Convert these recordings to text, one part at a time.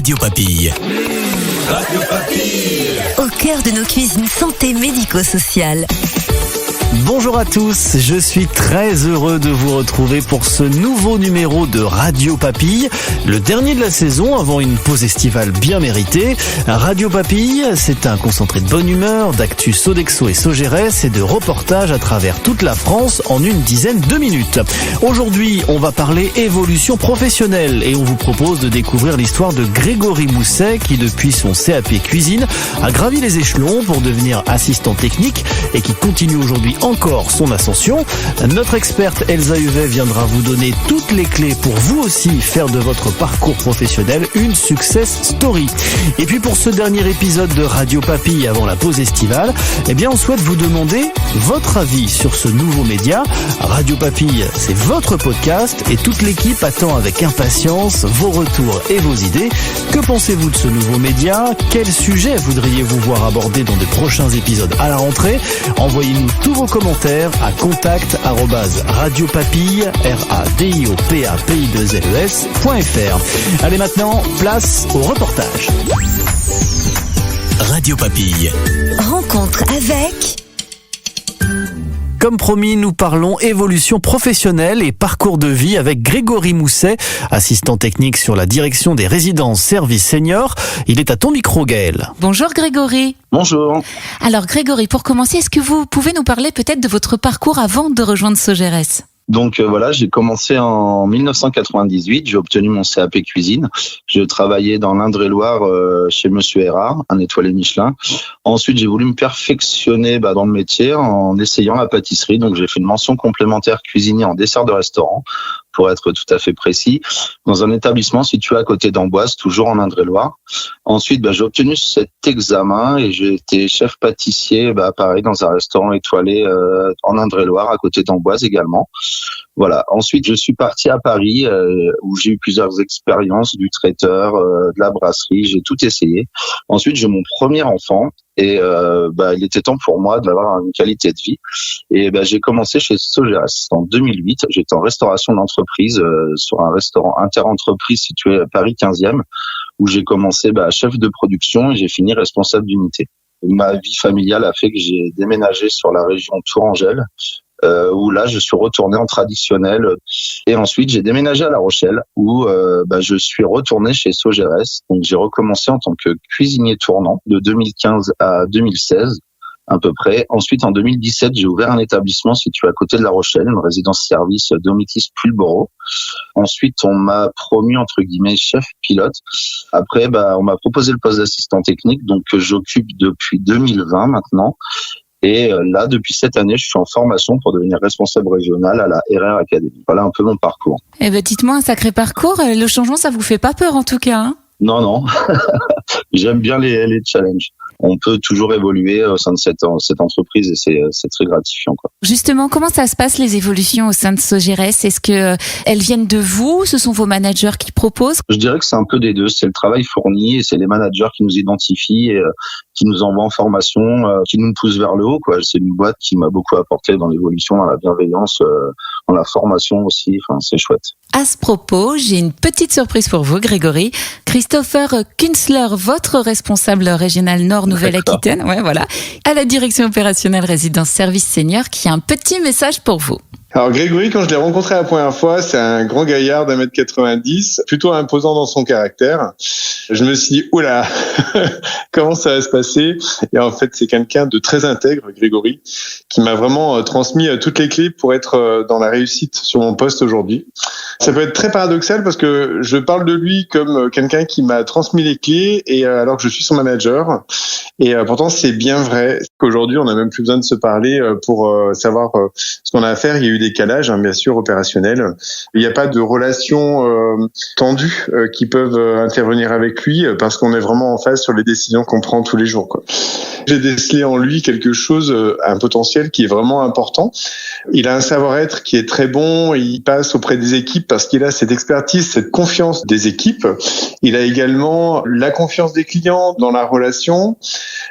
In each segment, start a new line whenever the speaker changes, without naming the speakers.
Radio Papille.
Radio Papille.
Au cœur de nos cuisines santé médico-sociales.
Bonjour à tous, je suis très heureux de vous retrouver pour ce nouveau numéro de Radio Papille, le dernier de la saison avant une pause estivale bien méritée. Radio Papille, c'est un concentré de bonne humeur, d'actu Sodexo et Sogeres et de reportages à travers toute la France en une dizaine de minutes. Aujourd'hui, on va parler évolution professionnelle et on vous propose de découvrir l'histoire de Grégory Mousset qui, depuis son CAP cuisine, a gravi les échelons pour devenir assistant technique et qui continue aujourd'hui encore son ascension. Notre experte Elsa Huvet viendra vous donner toutes les clés pour vous aussi faire de votre parcours professionnel une success story. Et puis pour ce dernier épisode de Radio Papille avant la pause estivale, on souhaite vous demander votre avis sur ce nouveau média. Radio Papille, c'est votre podcast et toute l'équipe attend avec impatience vos retours et vos idées. Que pensez-vous de ce nouveau média? Quel sujet voudriez-vous voir abordé dans de prochains épisodes à la rentrée? Envoyez-nous tous vos commentaires à contact@radiopapille, RADIOPAPI2LES.fr. Allez maintenant, place au reportage.
Radio Papille.
Rencontre avec...
Comme promis, nous parlons évolution professionnelle et parcours de vie avec Grégory Mousset, assistant technique sur la direction des résidences services seniors. Il est à ton micro, Gaël.
Bonjour Grégory.
Bonjour.
Alors Grégory, pour commencer, est-ce que vous pouvez nous parler peut-être de votre parcours avant de rejoindre Sogeres ?
Donc voilà, j'ai commencé en 1998, j'ai obtenu mon CAP cuisine. Je travaillais dans l'Indre-et-Loire chez Monsieur Erard, un étoilé Michelin. Ensuite, j'ai voulu me perfectionner dans le métier en essayant la pâtisserie. Donc j'ai fait une mention complémentaire cuisinier en dessert de restaurant, pour être tout à fait précis, dans un établissement situé à côté d'Amboise, toujours en Indre-et-Loire. Ensuite, j'ai obtenu cet examen et j'ai été chef pâtissier, pareil, dans un restaurant étoilé en Indre-et-Loire, à côté d'Amboise également. Voilà. Ensuite, je suis parti à Paris, où j'ai eu plusieurs expériences, du traiteur, de la brasserie, j'ai tout essayé. Ensuite, j'ai mon premier enfant. Et il était temps pour moi d'avoir une qualité de vie. Et j'ai commencé chez Sogeres en 2008. J'étais en restauration d'entreprise sur un restaurant interentreprise situé à Paris 15e, où j'ai commencé chef de production et j'ai fini responsable d'unité. Ma vie familiale a fait que j'ai déménagé sur la région Tourangelle, où là je suis retourné en traditionnel, et ensuite j'ai déménagé à La Rochelle où je suis retourné chez Sogeres. Donc j'ai recommencé en tant que cuisinier tournant de 2015 à 2016 à peu près. Ensuite en 2017 j'ai ouvert un établissement situé à côté de La Rochelle, une résidence-service Domitis Pulboro. Ensuite on m'a promu entre guillemets chef pilote. Après on m'a proposé le poste d'assistant technique, donc que j'occupe depuis 2020 maintenant. Et là, depuis cette année, je suis en formation pour devenir responsable régional à la RR Academy. Voilà un peu mon parcours.
Dites-moi, un sacré parcours. Le changement, ça vous fait pas peur en tout cas, hein ?
Non. J'aime bien les challenges. On peut toujours évoluer au sein de cette entreprise et c'est très gratifiant, quoi.
Justement, comment ça se passe les évolutions au sein de Sogeres ? Est-ce que elles viennent de vous ? Ce sont vos managers qui proposent ?
Je dirais que c'est un peu des deux. C'est le travail fourni et c'est les managers qui nous identifient et qui nous envoient en formation, qui nous poussent vers le haut, quoi. C'est une boîte qui m'a beaucoup apporté dans l'évolution, dans la bienveillance, dans la formation aussi. Enfin, c'est chouette.
À ce propos, j'ai une petite surprise pour vous, Grégory. Christopher Künzler, votre responsable régional Nord Nouvelle-Aquitaine, à la direction opérationnelle résidence service senior, qui a un petit message pour vous.
Alors Grégory, quand je l'ai rencontré la première fois, c'est un grand gaillard d'1m90, plutôt imposant dans son caractère. Je me suis dit, oula, comment ça va se passer ? Et en fait, c'est quelqu'un de très intègre, Grégory, qui m'a vraiment transmis toutes les clés pour être dans la réussite sur mon poste aujourd'hui. Ça peut être très paradoxal parce que je parle de lui comme quelqu'un qui m'a transmis les clés et alors que je suis son manager. Et pourtant, c'est bien vrai qu'aujourd'hui, on n'a même plus besoin de se parler pour savoir ce qu'on a à faire. Il y a eu des calages, bien sûr, opérationnels. Il n'y a pas de relations tendues qui peuvent intervenir avec lui parce qu'on est vraiment en phase sur les décisions qu'on prend tous les jours, quoi. J'ai décelé en lui quelque chose, un potentiel qui est vraiment important. Il a un savoir-être qui est très bon, il passe auprès des équipes parce qu'il a cette expertise, cette confiance des équipes. Il a également la confiance des clients dans la relation.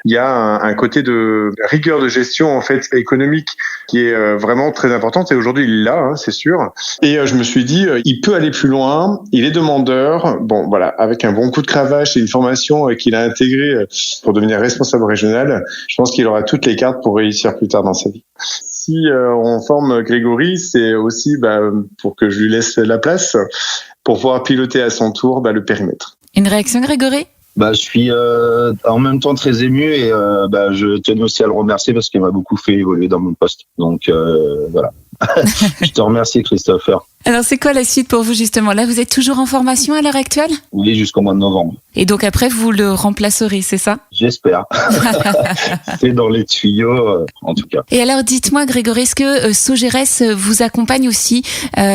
Il y a un côté de rigueur de gestion en fait économique qui est vraiment très importante. et aujourd'hui il l'a, c'est sûr. Et je me suis dit, il peut aller plus loin, il est demandeur. Bon, voilà, avec un bon coup de cravache et une formation qu'il a intégrée pour devenir responsable régional, je pense qu'il aura toutes les cartes pour réussir plus tard dans sa vie. Si on forme Grégory, c'est aussi pour que je lui laisse la place pour pouvoir piloter à son tour le périmètre.
Une réaction, Grégory ?
Je suis en même temps très ému et je tenais aussi à le remercier parce qu'il m'a beaucoup fait évoluer dans mon poste. Donc voilà. Je te remercie, Christopher.
Alors c'est quoi la suite pour vous justement ? Là, vous êtes toujours en formation à l'heure actuelle ?
Oui, jusqu'au mois de novembre.
Et donc après, vous le remplacerez, c'est ça ?
J'espère. C'est dans les tuyaux, en tout cas.
Et alors, dites-moi, Grégory, est-ce que Sogeres vous accompagne aussi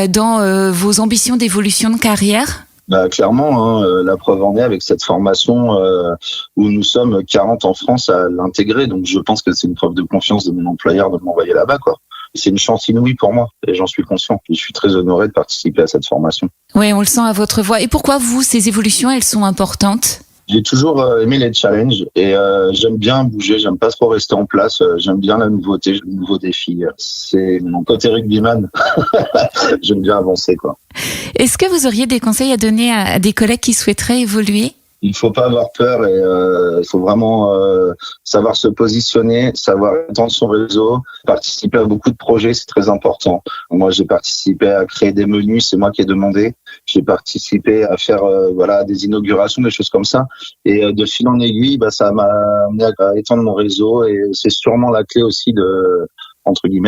dans vos ambitions d'évolution de carrière ?
Clairement, la preuve en est avec cette formation où nous sommes 40 en France à l'intégrer. Donc je pense que c'est une preuve de confiance de mon employeur de m'envoyer là-bas, quoi. C'est une chance inouïe pour moi et j'en suis conscient. Je suis très honoré de participer à cette formation.
Oui, on le sent à votre voix. Et pourquoi vous, ces évolutions, elles sont importantes ?
J'ai toujours aimé les challenges et j'aime bien bouger, j'aime pas trop rester en place, j'aime bien la nouveauté, le nouveau défi. C'est mon côté rugbyman. J'aime bien avancer, quoi.
Est-ce que vous auriez des conseils à donner à des collègues qui souhaiteraient évoluer ?
Il faut pas avoir peur et il faut vraiment savoir se positionner, savoir étendre son réseau, participer à beaucoup de projets, c'est très important. Moi, j'ai participé à créer des menus, c'est moi qui ai demandé. J'ai participé à faire des inaugurations, des choses comme ça. Et de fil en aiguille, ça m'a amené à étendre mon réseau et c'est sûrement la clé aussi de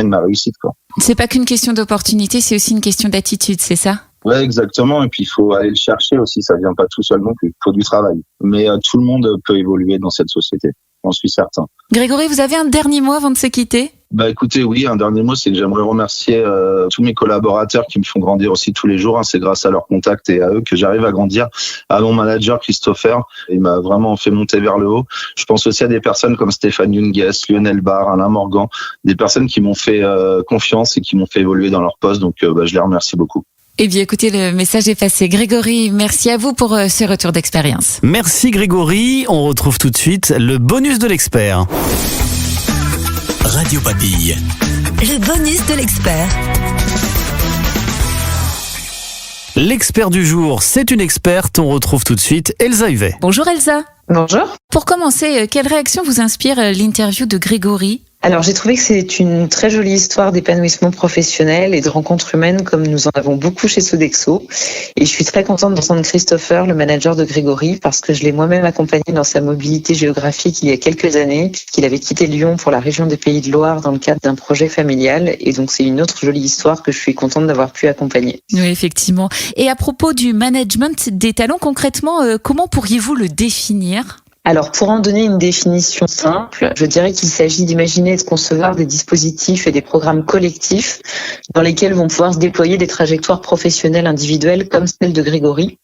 ma réussite, quoi.
C'est pas qu'une question d'opportunité, c'est aussi une question d'attitude, c'est ça ?
Ouais, exactement. Et puis, il faut aller le chercher aussi. Ça vient pas tout seul non plus. Il faut du travail. Mais tout le monde peut évoluer dans cette société. J'en suis certain.
Grégory, vous avez un dernier mot avant de se quitter ?
Écoutez, oui, un dernier mot, c'est que j'aimerais remercier tous mes collaborateurs qui me font grandir aussi tous les jours. C'est grâce à leur contact et à eux que j'arrive à grandir. À mon manager, Christopher, il m'a vraiment fait monter vers le haut. Je pense aussi à des personnes comme Stéphane Youngues, Lionel Barr, Alain Morgan, des personnes qui m'ont fait confiance et qui m'ont fait évoluer dans leur poste. Donc, je les remercie beaucoup.
Eh bien, écoutez, le message est passé. Grégory, merci à vous pour ce retour d'expérience.
Merci Grégory. On retrouve tout de suite le bonus de l'expert.
Radio Papille. Le bonus de l'expert.
L'expert du jour, c'est une experte. On retrouve tout de suite Elsa Huvet.
Bonjour Elsa.
Bonjour.
Pour commencer, quelle réaction vous inspire l'interview de Grégory ?
Alors, j'ai trouvé que c'est une très jolie histoire d'épanouissement professionnel et de rencontres humaines comme nous en avons beaucoup chez Sodexo. Et je suis très contente d'entendre Christopher, le manager de Grégory, parce que je l'ai moi-même accompagné dans sa mobilité géographique il y a quelques années, puisqu'il avait quitté Lyon pour la région des Pays de Loire dans le cadre d'un projet familial. Et donc, c'est une autre jolie histoire que je suis contente d'avoir pu accompagner.
Oui, effectivement. Et à propos du management des talents, concrètement, comment pourriez-vous le définir ?
Alors, pour en donner une définition simple, je dirais qu'il s'agit d'imaginer et de concevoir des dispositifs et des programmes collectifs dans lesquels vont pouvoir se déployer des trajectoires professionnelles individuelles comme celle de Grégory.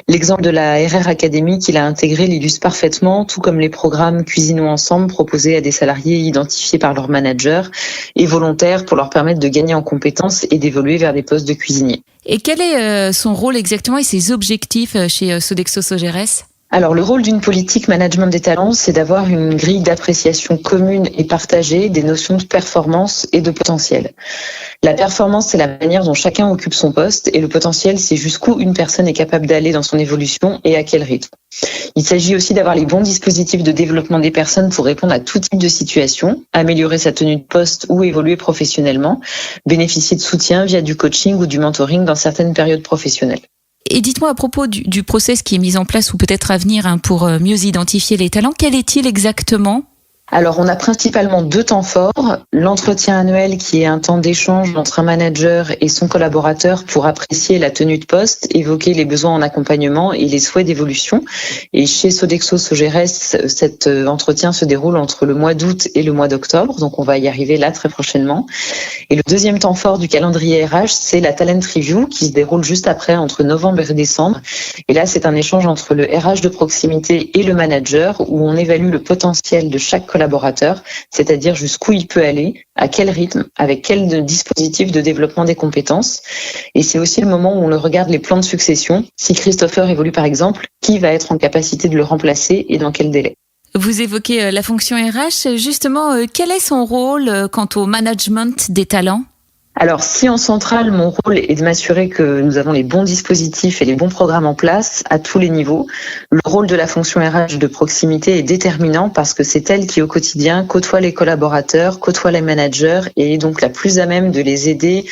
L'exemple de la RR Academy qu'il a intégré l'illustre parfaitement, tout comme les programmes Cuisinons ensemble proposés à des salariés identifiés par leur manager et volontaires pour leur permettre de gagner en compétences et d'évoluer vers des postes de cuisinier.
Et quel est son rôle exactement et ses objectifs chez Sodexo Sogeres ?
Alors, le rôle d'une politique management des talents, c'est d'avoir une grille d'appréciation commune et partagée des notions de performance et de potentiel. La performance, c'est la manière dont chacun occupe son poste et le potentiel, c'est jusqu'où une personne est capable d'aller dans son évolution et à quel rythme. Il s'agit aussi d'avoir les bons dispositifs de développement des personnes pour répondre à tout type de situation, améliorer sa tenue de poste ou évoluer professionnellement, bénéficier de soutien via du coaching ou du mentoring dans certaines périodes professionnelles.
Et dites-moi à propos du process qui est mis en place ou peut-être à venir pour mieux identifier les talents, quel est-il exactement ?
Alors, on a principalement 2 temps forts. L'entretien annuel qui est un temps d'échange entre un manager et son collaborateur pour apprécier la tenue de poste, évoquer les besoins en accompagnement et les souhaits d'évolution. Et chez Sodexo Sogeres, cet entretien se déroule entre le mois d'août et le mois d'octobre. Donc, on va y arriver là très prochainement. Et le deuxième temps fort du calendrier RH, c'est la Talent Review qui se déroule juste après, entre novembre et décembre. Et là, c'est un échange entre le RH de proximité et le manager où on évalue le potentiel de chaque collaborateur, c'est-à-dire jusqu'où il peut aller, à quel rythme, avec quel dispositif de développement des compétences. Et c'est aussi le moment où on regarde les plans de succession. Si Christopher évolue par exemple, qui va être en capacité de le remplacer et dans quel délai ?
Vous évoquez la fonction RH. Justement, quel est son rôle quant au management des talents ?
Alors, si en centrale, mon rôle est de m'assurer que nous avons les bons dispositifs et les bons programmes en place à tous les niveaux, le rôle de la fonction RH de proximité est déterminant parce que c'est elle qui, au quotidien, côtoie les collaborateurs, côtoie les managers et est donc la plus à même de les aider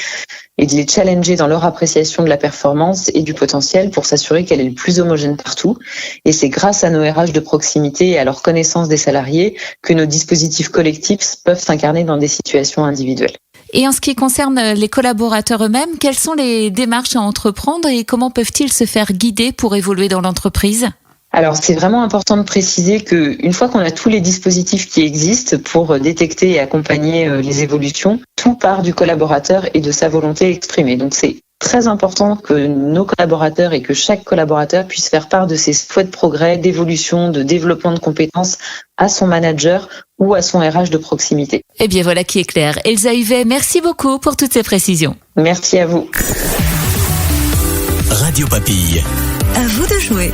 et de les challenger dans leur appréciation de la performance et du potentiel pour s'assurer qu'elle est le plus homogène partout. Et c'est grâce à nos RH de proximité et à leur connaissance des salariés que nos dispositifs collectifs peuvent s'incarner dans des situations individuelles.
Et en ce qui concerne les collaborateurs eux-mêmes, quelles sont les démarches à entreprendre et comment peuvent-ils se faire guider pour évoluer dans l'entreprise ?
Alors, c'est vraiment important de préciser qu'une fois qu'on a tous les dispositifs qui existent pour détecter et accompagner les évolutions, tout part du collaborateur et de sa volonté exprimée. Donc, c'est très important que nos collaborateurs et que chaque collaborateur puisse faire part de ses souhaits de progrès, d'évolution, de développement de compétences à son manager ou à son RH de proximité.
Eh bien, voilà qui est clair. Elsa Huvet, merci beaucoup pour toutes ces précisions.
Merci à vous.
Radio Papille. À vous de jouer.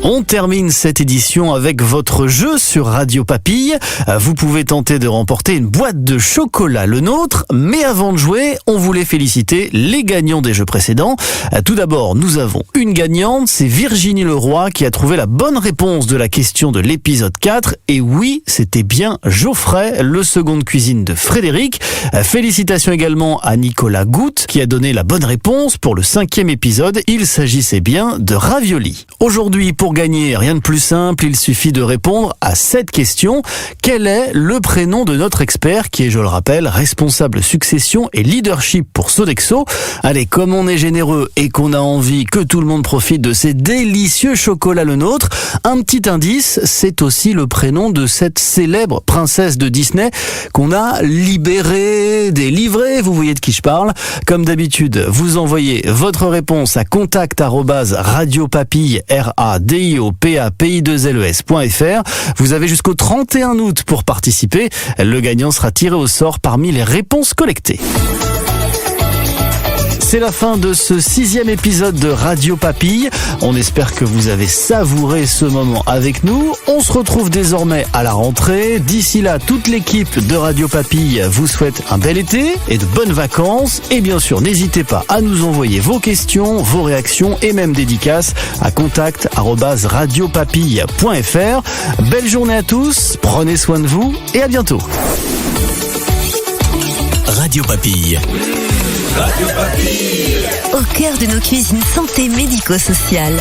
On termine cette édition avec votre jeu sur Radio Papille. Vous pouvez tenter de remporter une boîte de chocolat, le nôtre. Mais avant de jouer, on voulait féliciter les gagnants des jeux précédents. Tout d'abord, nous avons une gagnante, c'est Virginie Leroy qui a trouvé la bonne réponse de la question de l'épisode 4. Et oui, c'était bien Geoffrey, le second de cuisine de Frédéric. Félicitations également à Nicolas Goutte qui a donné la bonne réponse pour le 5e épisode. Il s'agissait bien de ravioli. Aujourd'hui, pour gagner, rien de plus simple, il suffit de répondre à cette question. Quel est le prénom de notre expert qui est, je le rappelle, responsable succession et leadership pour Sodexo? Allez, comme on est généreux et qu'on a envie que tout le monde profite de ces délicieux chocolats le nôtre, un petit indice, c'est aussi le prénom de cette célèbre princesse de Disney qu'on a libérée, délivrée, vous voyez de qui je parle. Comme d'habitude, vous envoyez votre réponse à contact@radiopapille, RADIOPAPI2LES.fr. Vous avez jusqu'au 31 août pour participer. Le gagnant sera tiré au sort parmi les réponses collectées. C'est la fin de ce 6e épisode de Radio Papille. On espère que vous avez savouré ce moment avec nous. On se retrouve désormais à la rentrée. D'ici là, toute l'équipe de Radio Papille vous souhaite un bel été et de bonnes vacances. Et bien sûr, n'hésitez pas à nous envoyer vos questions, vos réactions et même dédicaces à contact@radiopapille.fr. Belle journée à tous, prenez soin de vous et à bientôt.
Radio Papille. Radio Papille. Au cœur de nos cuisines santé médico-sociale.